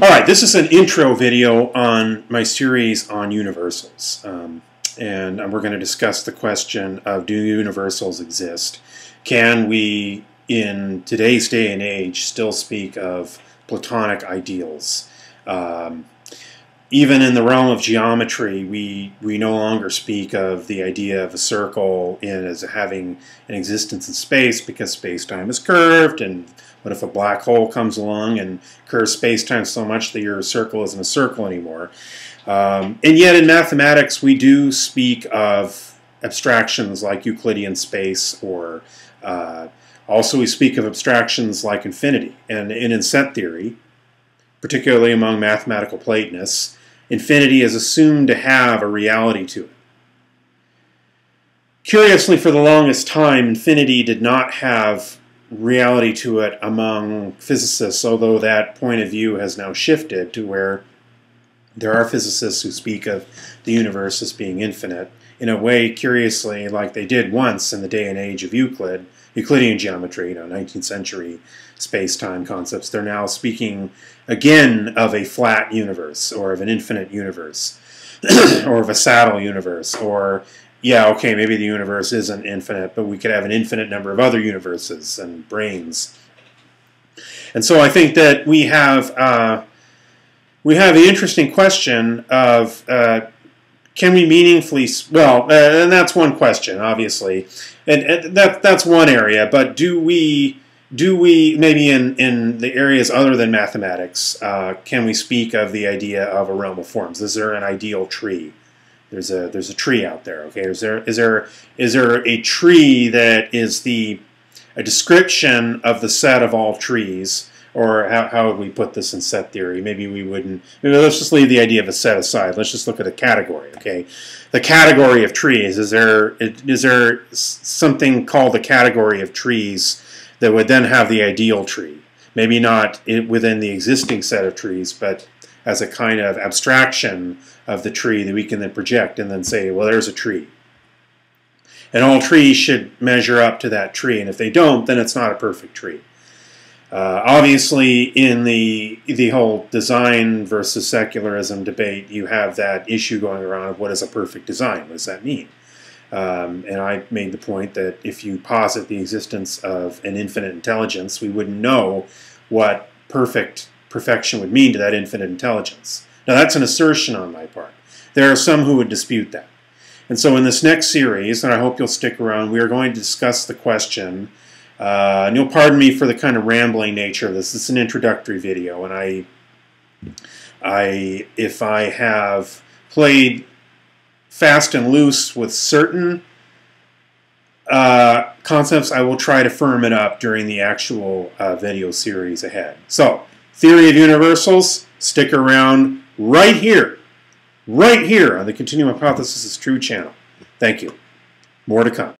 Alright, this is an intro video on my series on universals. And we're going to discuss the question of, do universals exist? Can we, in today's day and age, still speak of Platonic ideals? Even in the realm of geometry, we no longer speak of the idea of a circle as having an existence in space, because space-time is curved, and what if a black hole comes along and curves space-time so much that your circle isn't a circle anymore? And yet in mathematics we do speak of abstractions like Euclidean space, or also we speak of abstractions like infinity. And in set theory, particularly among mathematical Platonists, infinity is assumed to have a reality to it. Curiously, for the longest time, infinity did not have reality to it among physicists, although that point of view has now shifted to where there are physicists who speak of the universe as being infinite, in a way, curiously, like they did once in the day and age of Euclidean geometry, 19th century space-time concepts. They're now speaking again of a flat universe, or of an infinite universe, or of a saddle universe, or, yeah, okay, maybe the universe isn't infinite, but we could have an infinite number of other universes and brains. And so I think that we have the interesting question of, can we meaningfully, and that's one question, obviously, and that's one area, but do we maybe in the areas other than mathematics, can we speak of the idea of a realm of forms? Is there an ideal tree? There's a tree out there. Okay, is there a tree that is a description of the set of all trees? Or how would we put this in set theory? Maybe we wouldn't. Maybe let's just leave the idea of a set aside. Let's just look at a category. Okay, the category of trees. Is there something called the category of trees that would then have the ideal tree? Maybe not within the existing set of trees, but as a kind of abstraction of the tree that we can then project and then say, well, there's a tree. And all trees should measure up to that tree, and if they don't, then it's not a perfect tree. Obviously, in the whole design versus secularism debate, you have that issue going around of what is a perfect design? What does that mean? And I made the point that if you posit the existence of an infinite intelligence, we wouldn't know what perfection would mean to that infinite intelligence. Now, that's an assertion on my part. There are some who would dispute that. And so in this next series, and I hope you'll stick around, we are going to discuss the question, and you'll pardon me for the kind of rambling nature of this. This is an introductory video, and if I have played fast and loose with certain concepts, I will try to firm it up during the actual video series ahead. So, theory of universals, stick around right here on the Continuum Hypothesis is True channel. Thank you. More to come.